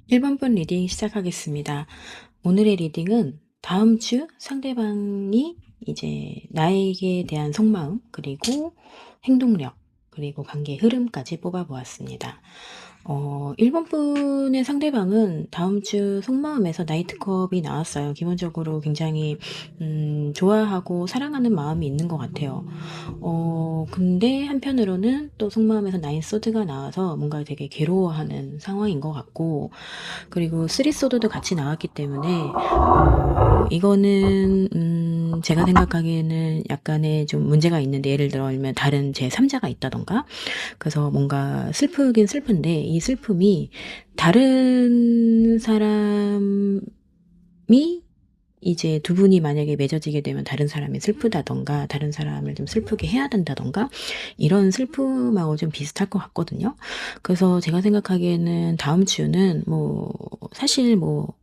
1번 분 리딩 시작하겠습니다. 오늘의 리딩은 다음 주 상대방이 이제 나에게 대한 속마음, 그리고 행동력, 그리고 관계의 흐름까지 뽑아보았습니다. 1번 분의 상대방은 다음 주 속마음에서 나이트컵이 나왔어요. 기본적으로 굉장히 좋아하고 사랑하는 마음이 있는 것 같아요. 근데 한편으로는 또 속마음에서 나인 소드가 나와서 뭔가 되게 괴로워하는 상황인 것 같고, 그리고 쓰리 소드도 같이 나왔기 때문에 이거는 제가 생각하기에는 약간의 좀 문제가 있는데, 예를 들면 다른 제 3자가 있다던가, 그래서 뭔가 슬프긴 슬픈데 이 슬픔이 다른 사람이 이제 두 분이 만약에 맺어지게 되면 다른 사람이 슬프다던가 다른 사람을 좀 슬프게 해야 된다던가 이런 슬픔하고 좀 비슷할 것 같거든요. 그래서 제가 생각하기에는 다음 주는 뭐 사실 뭐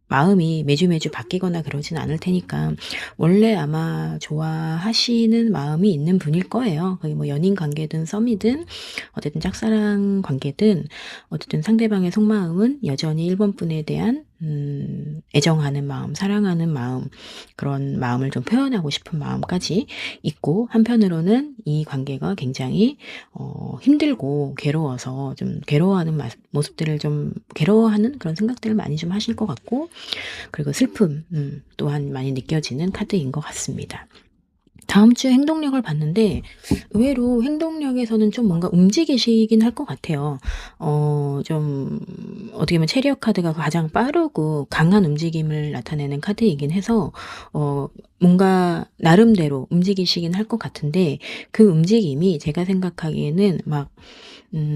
마음이 매주 바뀌거나 그러진 않을 테니까 원래 아마 좋아하시는 마음이 있는 분일 거예요. 그게 뭐 연인 관계든 썸이든 어쨌든 짝사랑 관계든 어쨌든 상대방의 속마음은 여전히 1번 분에 대한 애정하는 마음, 사랑하는 마음, 그런 마음을 좀 표현하고 싶은 마음까지 있고, 한편으로는 이 관계가 굉장히 힘들고 괴로워서 좀 괴로워하는 모습들을 좀 괴로워하는 그런 생각들을 많이 좀 하실 것 같고, 그리고 슬픔 또한 많이 느껴지는 카드인 것 같습니다. 다음 주 행동력을 봤는데 의외로 행동력에서는 좀 뭔가 움직이시긴 할 것 같아요. 좀 어떻게 보면 체리엇 카드가 가장 빠르고 강한 움직임을 나타내는 카드이긴 해서 뭔가 나름대로 움직이시긴 할 것 같은데, 그 움직임이 제가 생각하기에는 막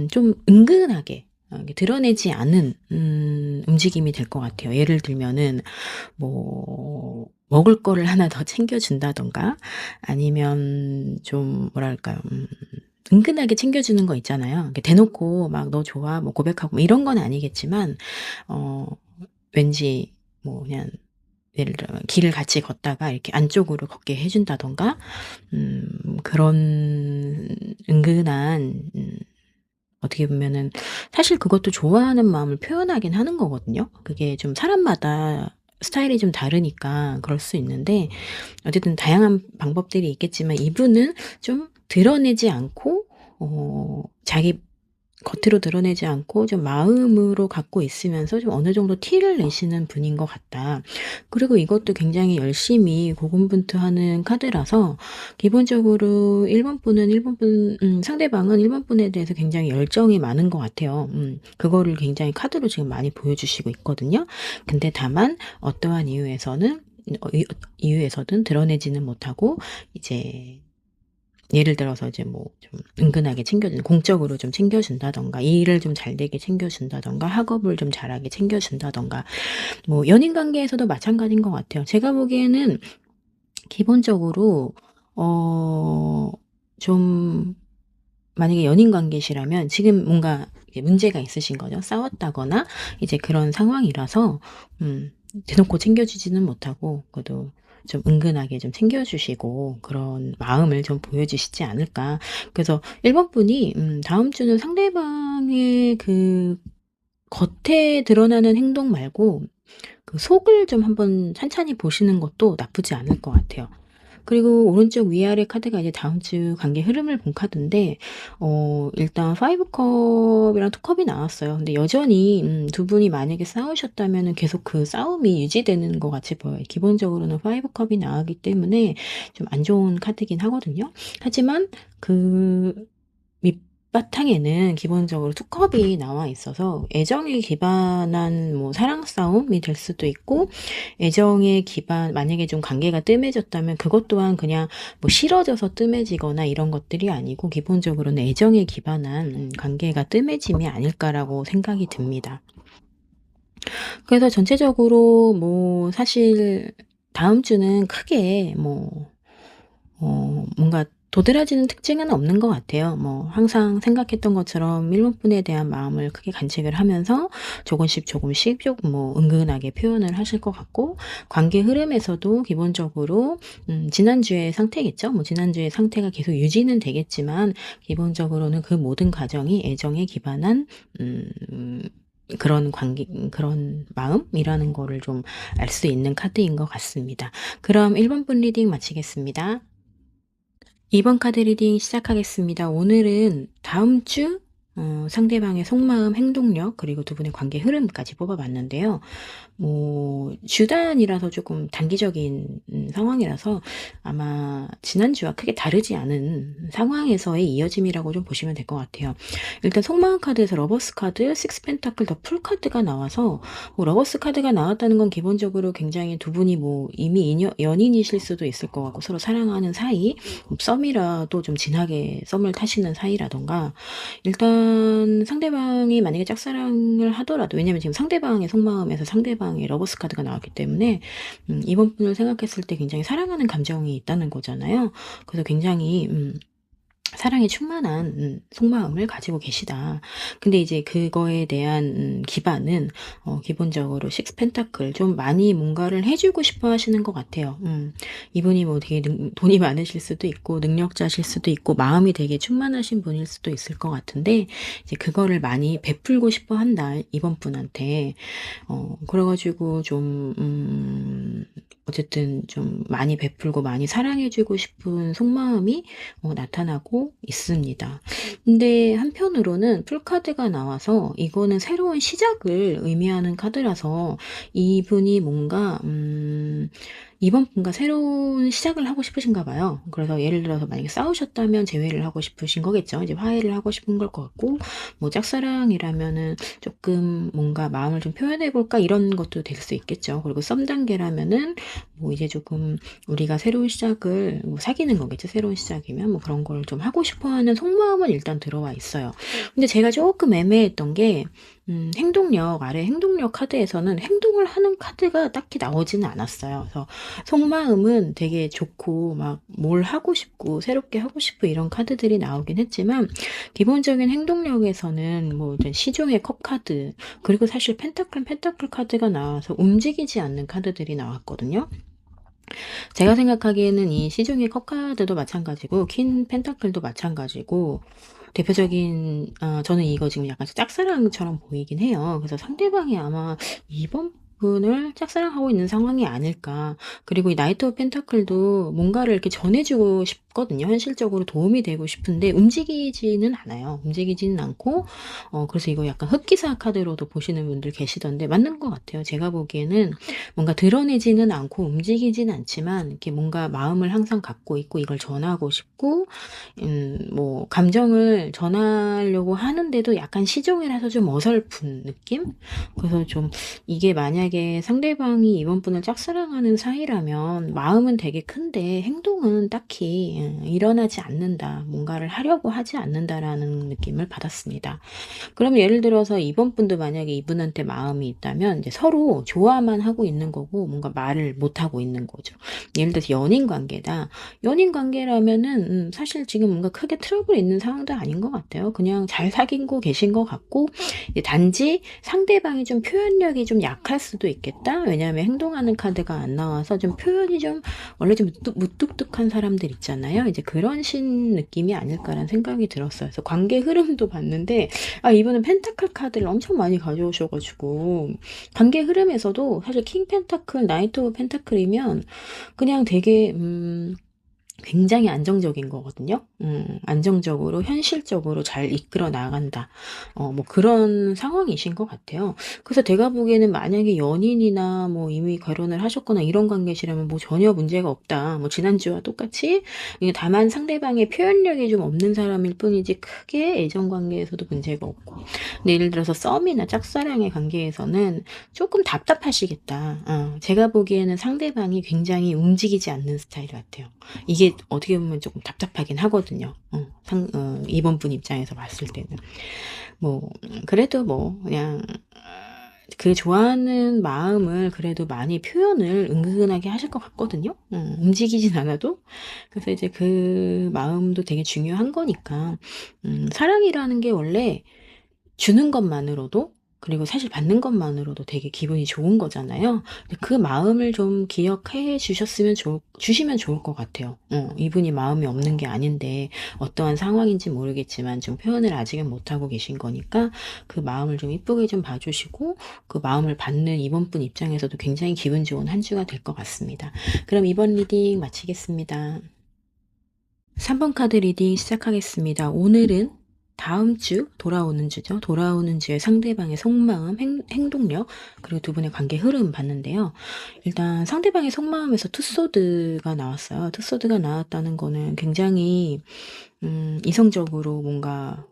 좀 은근하게 이렇게 드러내지 않은 움직임이 될 것 같아요. 예를 들면은 뭐 먹을 거를 하나 더 챙겨준다던가, 아니면 좀 뭐랄까요, 은근하게 챙겨주는 거 있잖아요. 이렇게 대놓고 막 너 좋아 뭐 고백하고 뭐 이런 건 아니겠지만 어 왠지 뭐 그냥 예를 들어 길을 같이 걷다가 이렇게 안쪽으로 걷게 해준다던가, 그런 은근한 어떻게 보면은 사실 그것도 좋아하는 마음을 표현하긴 하는 거거든요. 그게 좀 사람마다 스타일이 좀 다르니까 그럴 수 있는데, 어쨌든 다양한 방법들이 있겠지만 이분은 좀 드러내지 않고 자기 겉으로 드러내지 않고 좀 마음으로 갖고 있으면서 좀 어느 정도 티를 내시는 분인 것 같다. 그리고 이것도 굉장히 열심히 고군분투하는 카드라서 기본적으로 1번 분은 1번 분 상대방은 1번 분에 대해서 굉장히 열정이 많은 것 같아요. 그거를 굉장히 카드로 지금 많이 보여주시고 있거든요. 근데 다만 어떠한 이유에서든 드러내지는 못하고, 이제 예를 들어서 이제 뭐 좀 은근하게 챙겨주는, 공적으로 좀 챙겨준다던가, 일을 좀 잘되게 챙겨준다던가, 학업을 좀 잘하게 챙겨준다던가, 뭐 연인 관계에서도 마찬가지인 것 같아요. 제가 보기에는 기본적으로 어 좀 만약에 연인 관계시라면 지금 뭔가 이게 문제가 있으신 거죠. 싸웠다거나 이제 그런 상황이라서 대놓고 챙겨주지는 못하고 그래도 좀 은근하게 좀 챙겨주시고 그런 마음을 좀 보여주시지 않을까. 그래서 1번 분이 다음 주는 상대방의 그 겉에 드러나는 행동 말고 그 속을 좀 한번 찬찬히 보시는 것도 나쁘지 않을 것 같아요. 그리고 오른쪽 위아래 카드가 이제 다음 주 관계 흐름을 본 카드인데, 일단 5 컵이랑 2 컵이 나왔어요. 근데 여전히 두 분이 만약에 싸우셨다면은 계속 그 싸움이 유지되는 것 같이 보여요. 기본적으로는 5 컵이 나왔기 때문에 좀 안 좋은 카드긴 하거든요. 하지만 그 밑바탕에는 기본적으로 2 컵이 나와 있어서 애정에 기반한 뭐 사랑 싸움이 될 수도 있고, 애정에 기반 만약에 좀 관계가 뜸해졌다면 그것 또한 그냥 뭐 싫어져서 뜸해지거나 이런 것들이 아니고 기본적으로는 애정에 기반한 관계가 뜸해짐이 아닐까라고 생각이 듭니다. 그래서 전체적으로 뭐 사실 다음 주는 크게 뭐 뭔가 도드라지는 특징은 없는 것 같아요. 뭐 항상 생각했던 것처럼 일본분에 대한 마음을 크게 간직을 하면서 조금씩 뭐 은근하게 표현을 하실 것 같고, 관계 흐름에서도 기본적으로 지난주의 상태겠죠. 뭐 지난주의 상태가 계속 유지는 되겠지만 기본적으로는 그 모든 과정이 애정에 기반한 음 그런 관계, 그런 마음이라는 거를 좀 알 수 있는 카드인 것 같습니다. 그럼 1번 분 리딩 마치겠습니다. 2번 카드 리딩 시작하겠습니다. 오늘은 다음 주 상대방의 속마음, 행동력, 그리고 두 분의 관계 흐름까지 뽑아봤는데요. 뭐 주단이라서 조금 단기적인 상황이라서 아마 지난주와 크게 다르지 않은 상황에서의 이어짐이라고 좀 보시면 될 것 같아요. 일단 속마음 카드에서 러버스 카드, 식스 펜타클 더 풀 카드가 나와서 뭐 러버스 카드가 나왔다는 건 기본적으로 굉장히 두 분이 뭐 이미 연인이실 수도 있을 것 같고 서로 사랑하는 사이, 썸이라도 좀 진하게 썸을 타시는 사이라던가 일단 상대방이 만약에 짝사랑을 하더라도 왜냐면 지금 상대방의 속마음에서 상대방의 러버스 카드가 나왔기 때문에 이번 분을 생각했을 때 굉장히 사랑하는 감정이 있다는 거잖아요. 그래서 굉장히 사랑에 충만한 속마음을 가지고 계시다. 근데 이제 그거에 대한 기반은 기본적으로 식스 펜타클 좀 많이 뭔가를 해 주고 싶어 하시는 것 같아요. 이분이 뭐 되게 돈이 많으실 수도 있고 능력자실 수도 있고 마음이 되게 충만하신 분일 수도 있을 것 같은데 이제 그거를 많이 베풀고 싶어 한다. 이번 분한테. 그래 가지고 좀 어쨌든 좀 많이 베풀고 많이 사랑해 주고 싶은 속마음이 나타나고 있습니다. 근데 한편으로는 풀카드가 나와서 이거는 새로운 시작을 의미하는 카드라서 이분이 뭔가 이번 분과 새로운 시작을 하고 싶으신가 봐요. 그래서 예를 들어서 만약에 싸우셨다면 재회를 하고 싶으신 거겠죠. 이제 화해를 하고 싶은 걸 것 같고 뭐 짝사랑이라면은 조금 뭔가 마음을 좀 표현해 볼까 이런 것도 될 수 있겠죠. 그리고 썸 단계라면은 뭐 이제 조금 우리가 새로운 시작을 뭐 사귀는 거겠죠. 새로운 시작이면 뭐 그런 걸 좀 하고 싶어 하는 속마음은 일단 들어와 있어요. 근데 제가 조금 애매했던 게 행동력, 아래 행동력 카드에서는 행동을 하는 카드가 딱히 나오지는 않았어요. 그래서 속마음은 되게 좋고 막 뭘 하고 싶고 새롭게 하고 싶고 이런 카드들이 나오긴 했지만 기본적인 행동력에서는 뭐 이제 시종의 컵 카드 그리고 사실 펜타클 카드가 나와서 움직이지 않는 카드들이 나왔거든요. 제가 생각하기에는 이 시중의 컵 카드도 마찬가지고 퀸 펜타클도 마찬가지고 대표적인 저는 이거 지금 약간 짝사랑처럼 보이긴 해요. 그래서 상대방이 아마 이번 분을 짝사랑하고 있는 상황이 아닐까. 그리고 이 나이트 오브 펜타클도 뭔가를 이렇게 전해주고 싶거든요. 현실적으로 도움이 되고 싶은데 움직이지는 않아요. 움직이지는 않고 그래서 이거 약간 흑기사 카드로도 보시는 분들 계시던데 맞는 것 같아요. 제가 보기에는 뭔가 드러내지는 않고 움직이진 않지만 이렇게 뭔가 마음을 항상 갖고 있고 이걸 전하고 싶고 뭐 감정을 전하려고 하는데도 약간 시종이라서 좀 어설픈 느낌? 그래서 좀 이게 만약에 상대방이 이번 분을 짝사랑하는 사이라면 마음은 되게 큰데 행동은 딱히 일어나지 않는다. 뭔가를 하려고 하지 않는다라는 느낌을 받았습니다. 그러면 예를 들어서 이번 분도 만약에 이분한테 마음이 있다면 이제 서로 좋아만 하고 있는 거고 뭔가 말을 못 하고 있는 거죠. 예를 들어서 연인 관계다. 연인 관계라면은 사실 지금 뭔가 크게 트러블 있는 상황도 아닌 것 같아요. 그냥 잘 사귀고 계신 것 같고 단지 상대방이 좀 표현력이 좀 약할 수도 있겠다. 왜냐하면 행동하는 카드가 안 나와서 좀 표현이 좀 원래 좀 무뚝뚝한 사람들 있잖아요. 이제 그런 신 느낌이 아닐까라는 생각이 들었어요. 그래서 관계 흐름도 봤는데 이분은 펜타클 카드를 엄청 많이 가져오셔가지고 관계 흐름에서도 사실 킹 펜타클, 나이트 오브 펜타클이면 그냥 되게 굉장히 안정적인 거거든요. 안정적으로 현실적으로 잘 이끌어 나간다. 뭐 그런 상황이신 것 같아요. 그래서 제가 보기에는 만약에 연인이나 뭐 이미 결혼을 하셨거나 이런 관계시라면 뭐 전혀 문제가 없다. 뭐 지난주와 똑같이 다만 상대방의 표현력이 좀 없는 사람일 뿐이지 크게 애정 관계에서도 문제가 없고. 근데 예를 들어서 썸이나 짝사랑의 관계에서는 조금 답답하시겠다. 제가 보기에는 상대방이 굉장히 움직이지 않는 스타일 같아요. 이게 어떻게 보면 조금 답답하긴 하거든요. 이번 분 입장에서 봤을 때는. 뭐, 그래도 뭐, 그냥, 그 좋아하는 마음을 그래도 많이 표현을 은근하게 하실 것 같거든요. 움직이진 않아도. 그래서 이제 그 마음도 되게 중요한 거니까. 사랑이라는 게 원래 주는 것만으로도 그리고 사실 받는 것만으로도 되게 기분이 좋은 거잖아요. 근데 그 마음을 좀 기억해 주시면 좋을 것 같아요. 이분이 마음이 없는 게 아닌데 어떠한 상황인지 모르겠지만 좀 표현을 아직은 못하고 계신 거니까 그 마음을 좀 이쁘게 좀 봐주시고 그 마음을 받는 이번 분 입장에서도 굉장히 기분 좋은 한 주가 될 것 같습니다. 그럼 이번 리딩 마치겠습니다. 3번 카드 리딩 시작하겠습니다. 오늘은 다음 주 돌아오는 주죠. 돌아오는 주에 상대방의 속마음, 행동력, 그리고 두 분의 관계 흐름 봤는데요. 일단 상대방의 속마음에서 투소드가 나왔어요. 투소드가 나왔다는 거는 굉장히 이성적으로 뭔가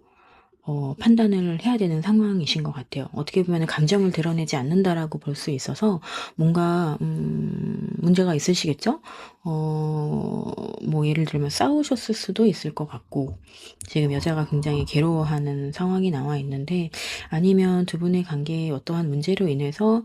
판단을 해야 되는 상황이신 것 같아요. 어떻게 보면 감정을 드러내지 않는다라고 볼 수 있어서 뭔가 문제가 있으시겠죠? 뭐 예를 들면 싸우셨을 수도 있을 것 같고 지금 여자가 굉장히 괴로워하는 상황이 나와 있는데 아니면 두 분의 관계에 어떠한 문제로 인해서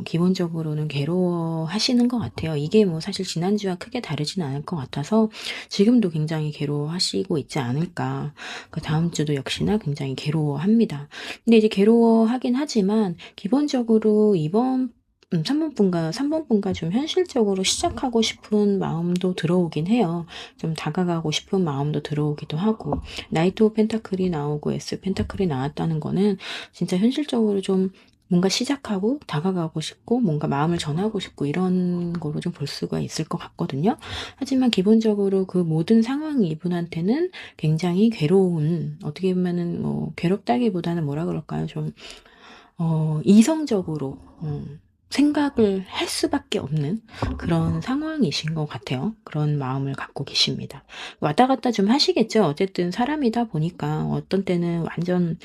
기본적으로는 괴로워하시는 것 같아요. 이게 뭐 사실 지난주와 크게 다르진 않을 것 같아서 지금도 굉장히 괴로워하시고 있지 않을까. 그 다음 주도 역시나 굉장히 괴로워합니다. 근데 이제 괴로워하긴 하지만 기본적으로 이번 3번 분과 좀 현실적으로 시작하고 싶은 마음도 들어오긴 해요. 좀 다가가고 싶은 마음도 들어오기도 하고 나이트 오브 펜타클이 나오고 에스 펜타클이 나왔다는 거는 진짜 현실적으로 좀 뭔가 시작하고 다가가고 싶고 뭔가 마음을 전하고 싶고 이런 거로 좀 볼 수가 있을 것 같거든요. 하지만 기본적으로 그 모든 상황이 이분한테는 굉장히 괴로운 어떻게 보면은 뭐 괴롭다기보다는 뭐라 그럴까요? 좀 이성적으로 생각을 할 수밖에 없는 그런 상황이신 것 같아요. 그런 마음을 갖고 계십니다. 왔다 갔다 좀 하시겠죠. 어쨌든 사람이다 보니까 어떤 때는 완전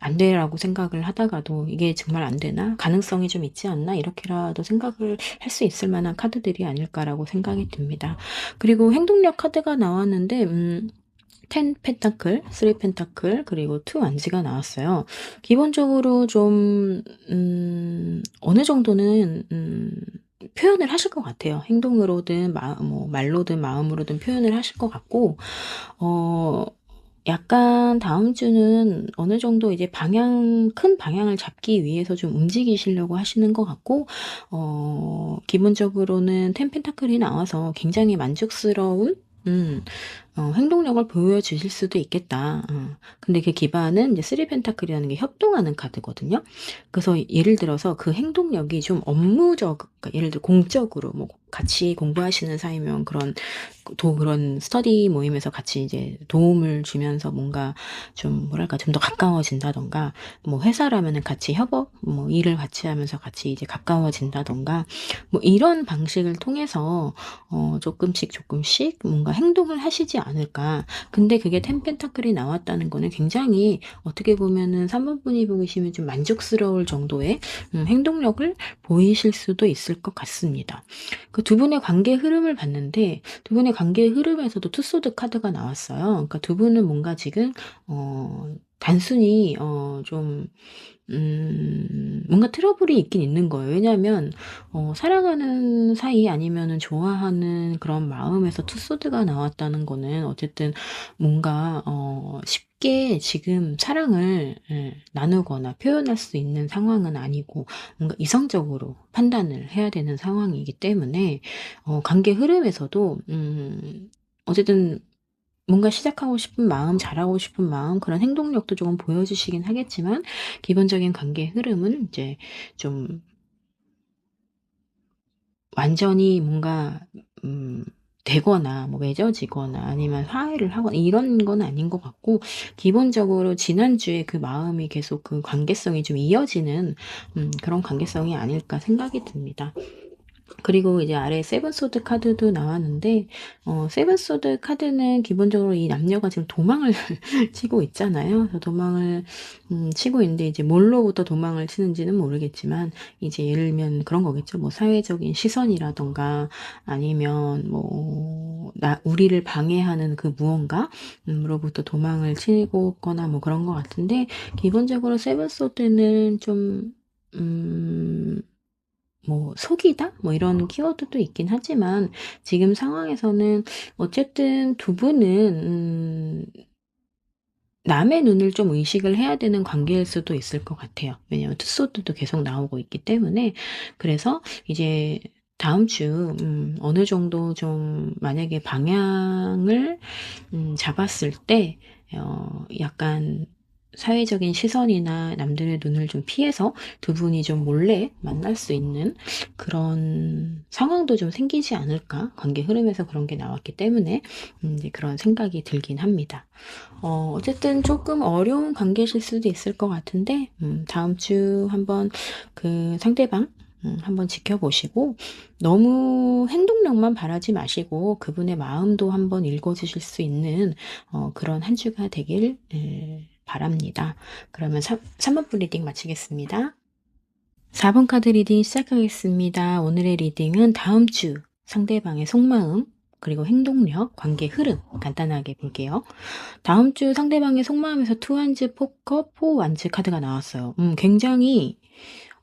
안 돼라고 생각을 하다가도 이게 정말 안 되나? 가능성이 좀 있지 않나? 이렇게라도 생각을 할 수 있을 만한 카드들이 아닐까라고 생각이 듭니다. 그리고 행동력 카드가 나왔는데 10 펜타클, 3 펜타클, 그리고 2 완지가 나왔어요. 기본적으로 좀, 어느 정도는, 표현을 하실 것 같아요. 행동으로든, 뭐, 말로든, 마음으로든 표현을 하실 것 같고, 어, 약간 다음 주는 어느 정도 이제 큰 방향을 잡기 위해서 좀 움직이시려고 하시는 것 같고, 기본적으로는 10 펜타클이 나와서 굉장히 만족스러운, 행동력을 보여주실 수도 있겠다. 근데 그 기반은 이제 3 펜타클이라는 게 협동하는 카드거든요. 그래서 예를 들어서 그 행동력이 좀 그러니까 예를 들어 공적으로 뭐 같이 공부하시는 사이면 그런 스터디 모임에서 같이 이제 도움을 주면서 뭔가 좀 뭐랄까 좀 더 가까워진다던가 뭐 회사라면은 같이 뭐 일을 같이 하면서 같이 이제 가까워진다던가 뭐 이런 방식을 통해서 조금씩 뭔가 행동을 하시지 않을까. 근데 그게 텐 펜타클이 나왔다는 거는 굉장히 어떻게 보면은 3번 분이 보시면 좀 만족스러울 정도의 행동력을 보이실 수도 있을 것 같습니다. 그 두 분의 관계 흐름을 봤는데 두 분의 관계 흐름에서도 투소드 카드가 나왔어요. 그러니까 두 분은 뭔가 지금 단순히 좀 뭔가 트러블이 있긴 있는 거예요. 왜냐하면 사랑하는 사이 아니면은 좋아하는 그런 마음에서 투소드가 나왔다는 거는 어쨌든 뭔가 쉽게 지금 사랑을 나누거나 표현할 수 있는 상황은 아니고 뭔가 이성적으로 판단을 해야 되는 상황이기 때문에 관계 흐름에서도 어쨌든 뭔가 시작하고 싶은 마음, 잘하고 싶은 마음, 그런 행동력도 조금 보여주시긴 하겠지만, 기본적인 관계 흐름은 이제 좀 완전히 뭔가, 되거나, 뭐 맺어지거나, 아니면 화해를 하거나, 이런 건 아닌 것 같고, 기본적으로 지난주에 그 마음이 계속 그 관계성이 좀 이어지는, 그런 관계성이 아닐까 생각이 듭니다. 그리고 이제 아래 세븐 소드 카드도 나왔는데 세븐 소드 카드는 기본적으로 이 남녀가 지금 도망을 치고 있잖아요. 그래서 도망을 치고 있는데 이제 뭘로부터 도망을 치는지는 모르겠지만 이제 예를 들면 그런 거겠죠. 뭐 사회적인 시선이라던가 아니면 뭐 우리를 방해하는 그 무언가 로부터 도망을 치고 거나 뭐 그런 것 같은데 기본적으로 세븐 소드는 좀 뭐 속이다? 뭐 이런 키워드도 있긴 하지만 지금 상황에서는 어쨌든 두 분은 남의 눈을 좀 의식을 해야 되는 관계일 수도 있을 것 같아요. 왜냐하면 투소드도 계속 나오고 있기 때문에. 그래서 이제 다음 주 어느 정도 좀 만약에 방향을 잡았을 때 약간 사회적인 시선이나 남들의 눈을 좀 피해서 두 분이 좀 몰래 만날 수 있는 그런 상황도 좀 생기지 않을까? 관계 흐름에서 그런 게 나왔기 때문에 이제 그런 생각이 들긴 합니다. 어쨌든 조금 어려운 관계실 수도 있을 것 같은데 다음 주 한번 그 상대방 한번 지켜보시고 너무 행동력만 바라지 마시고 그분의 마음도 한번 읽어주실 수 있는 그런 한 주가 되길 바랍니다. 그러면 3번 리딩 마치겠습니다. 4번 카드 리딩 시작하겠습니다. 오늘의 리딩은 다음 주 상대방의 속마음 그리고 행동력, 관계 흐름 간단하게 볼게요. 다음 주 상대방의 속마음에서 투한즈, 포컵, 포완즈 카드가 나왔어요. 굉장히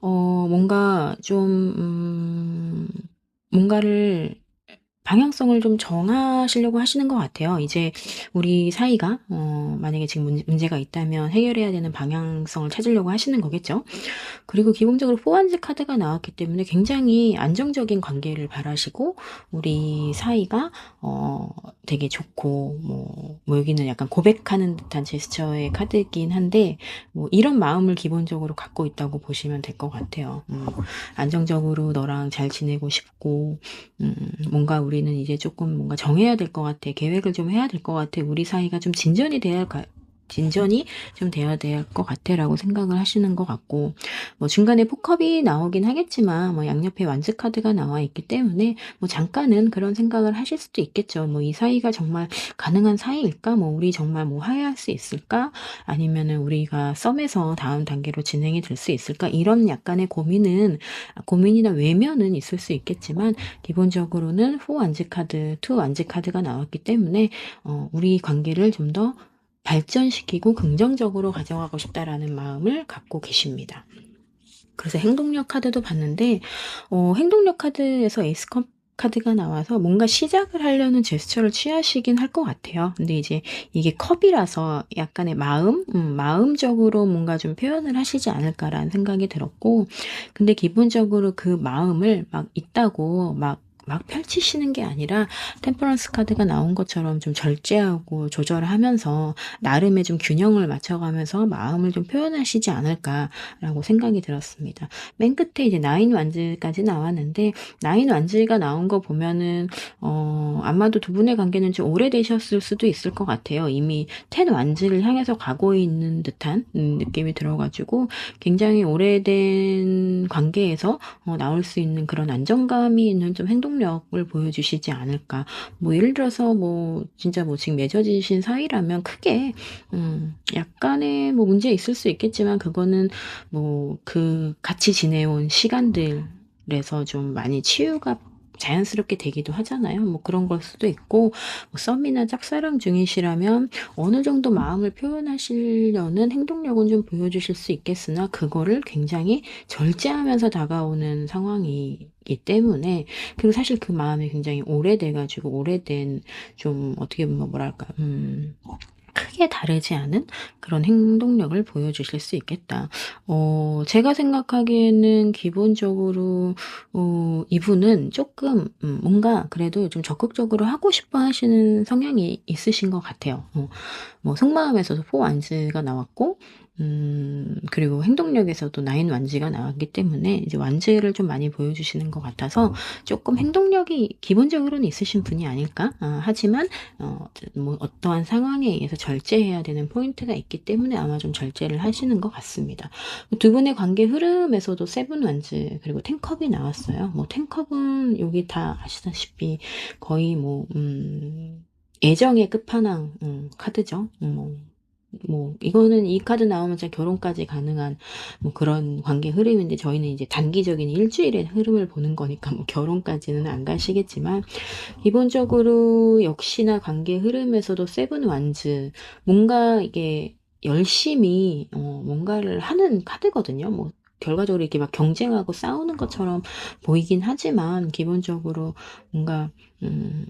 뭔가 좀 뭔가를 방향성을 좀 정하시려고 하시는 것 같아요. 이제 우리 사이가 만약에 지금 문제가 있다면 해결해야 되는 방향성을 찾으려고 하시는 거겠죠. 그리고 기본적으로 포완즈 카드가 나왔기 때문에 굉장히 안정적인 관계를 바라시고 우리 사이가 되게 좋고 뭐 여기는 약간 고백하는 듯한 제스처의 카드이긴 한데 뭐 이런 마음을 기본적으로 갖고 있다고 보시면 될 것 같아요. 안정적으로 너랑 잘 지내고 싶고 뭔가 우리는 이제 조금 뭔가 정해야 될 것 같아. 계획을 좀 해야 될 것 같아. 우리 사이가 좀 진전이 좀 되어야 될 것 같아라고 생각을 하시는 것 같고 뭐 중간에 포컵이 나오긴 하겠지만 뭐 양옆에 완즈 카드가 나와 있기 때문에 뭐 잠깐은 그런 생각을 하실 수도 있겠죠. 뭐 이 사이가 정말 가능한 사이일까? 뭐 우리 정말 뭐 화해할 수 있을까? 아니면은 우리가 썸에서 다음 단계로 진행이 될 수 있을까? 이런 약간의 고민이나 외면은 있을 수 있겠지만 기본적으로는 후 완즈 카드, 투 완즈 카드가 나왔기 때문에 우리 관계를 좀 더 발전시키고 긍정적으로 가져가고 싶다라는 마음을 갖고 계십니다. 그래서 행동력 카드도 봤는데 행동력 카드에서 에이스컵 카드가 나와서 뭔가 시작을 하려는 제스처를 취하시긴 할 것 같아요. 근데 이제 이게 컵이라서 약간의 마음적으로 뭔가 좀 표현을 하시지 않을까라는 생각이 들었고, 근데 기본적으로 그 마음을 막 있다고 막 펼치시는 게 아니라 템퍼런스 카드가 나온 것처럼 좀 절제하고 조절하면서 나름의 좀 균형을 맞춰가면서 마음을 좀 표현하시지 않을까라고 생각이 들었습니다. 맨 끝에 이제 나인 완즈까지 나왔는데 나인 완즈가 나온 거 보면은 아마도 두 분의 관계는 좀 오래되셨을 수도 있을 것 같아요. 이미 텐 완즈를 향해서 가고 있는 듯한 느낌이 들어가지고 굉장히 오래된 관계에서 나올 수 있는 그런 안정감이 있는 좀 행동력을 보여주시지 않을까. 뭐 예를 들어서 뭐 진짜 뭐 지금 맺어지신 사이라면 크게 약간의 뭐 문제 있을 수 있겠지만 그거는 뭐 그 같이 지내온 시간들에서 좀 많이 치유가 자연스럽게 되기도 하잖아요. 뭐 그런 걸 수도 있고 뭐 썸이나 짝사랑 중이시라면 어느 정도 마음을 표현하시려는 행동력은 좀 보여주실 수 있겠으나 그거를 굉장히 절제하면서 다가오는 상황이기 때문에 그리고 사실 그 마음이 굉장히 오래돼가지고 오래된 좀 어떻게 보면 뭐랄까 크게 다르지 않은 그런 행동력을 보여주실 수 있겠다. 제가 생각하기에는 기본적으로 이분은 조금 뭔가 그래도 좀 적극적으로 하고 싶어 하시는 성향이 있으신 것 같아요. 뭐 속마음에서도 포 완즈가 나왔고 그리고 행동력에서도 나인 완즈가 나왔기 때문에 이제 완즈를 좀 많이 보여주시는 것 같아서 조금 행동력이 기본적으로는 있으신 분이 아닐까? 하지만 뭐 어떠한 상황에 의해서 절제해야 되는 포인트가 있기 때문에 아마 좀 절제를 하시는 것 같습니다. 두 분의 관계 흐름에서도 세븐 완즈 그리고 텐컵이 나왔어요. 뭐 텐컵은 여기 다 아시다시피 거의 뭐 애정의 끝판왕 카드죠. 뭐 이거는 이 카드 나오면 진짜 결혼까지 가능한 뭐 그런 관계 흐름인데 저희는 이제 단기적인 일주일의 흐름을 보는 거니까 뭐 결혼까지는 안 가시겠지만 기본적으로 역시나 관계 흐름에서도 세븐 완즈 뭔가 이게 열심히 뭔가를 하는 카드거든요. 뭐 결과적으로 이렇게 막 경쟁하고 싸우는 것처럼 보이긴 하지만 기본적으로 뭔가 음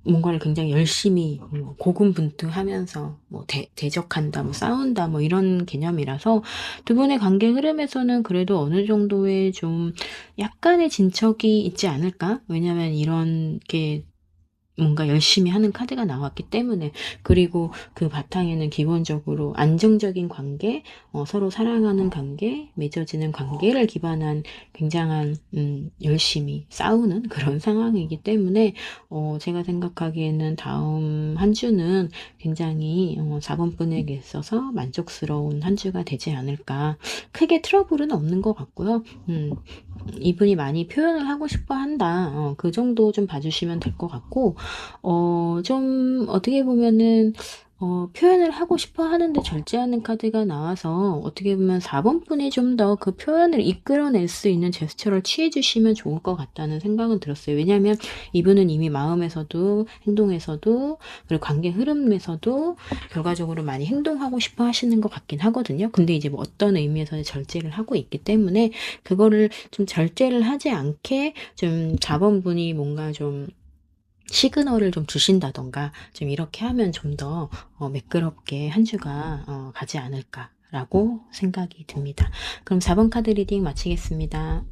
뭔가를 굉장히 열심히 고군분투하면서 뭐 대적한다, 뭐 싸운다, 뭐 이런 개념이라서 두 분의 관계 흐름에서는 그래도 어느 정도의 좀 약간의 진척이 있지 않을까? 왜냐면 이런 게 뭔가 열심히 하는 카드가 나왔기 때문에. 그리고 그 바탕에는 기본적으로 안정적인 관계, 서로 사랑하는 관계, 맺어지는 관계를 기반한 굉장한 열심히 싸우는 그런 상황이기 때문에 제가 생각하기에는 다음 한 주는 굉장히 4번 분에게 있어서 만족스러운 한 주가 되지 않을까. 크게 트러블은 없는 것 같고요. 이분이 많이 표현을 하고 싶어 한다. 그 정도 좀 봐주시면 될 것 같고, 좀 어떻게 보면은 표현을 하고 싶어 하는데 절제하는 카드가 나와서 어떻게 보면 4번 분이 좀 더 그 표현을 이끌어낼 수 있는 제스처를 취해 주시면 좋을 것 같다는 생각은 들었어요. 왜냐하면 이분은 이미 마음에서도 행동에서도 그리고 관계 흐름에서도 결과적으로 많이 행동하고 싶어 하시는 것 같긴 하거든요. 근데 이제 뭐 어떤 의미에서 절제를 하고 있기 때문에 그거를 좀 절제를 하지 않게 좀 4번 분이 뭔가 좀 시그널을 좀 주신다던가 좀 이렇게 하면 좀 더 매끄럽게 한 주가 가지 않을까라고 생각이 듭니다. 그럼 4번 카드 리딩 마치겠습니다.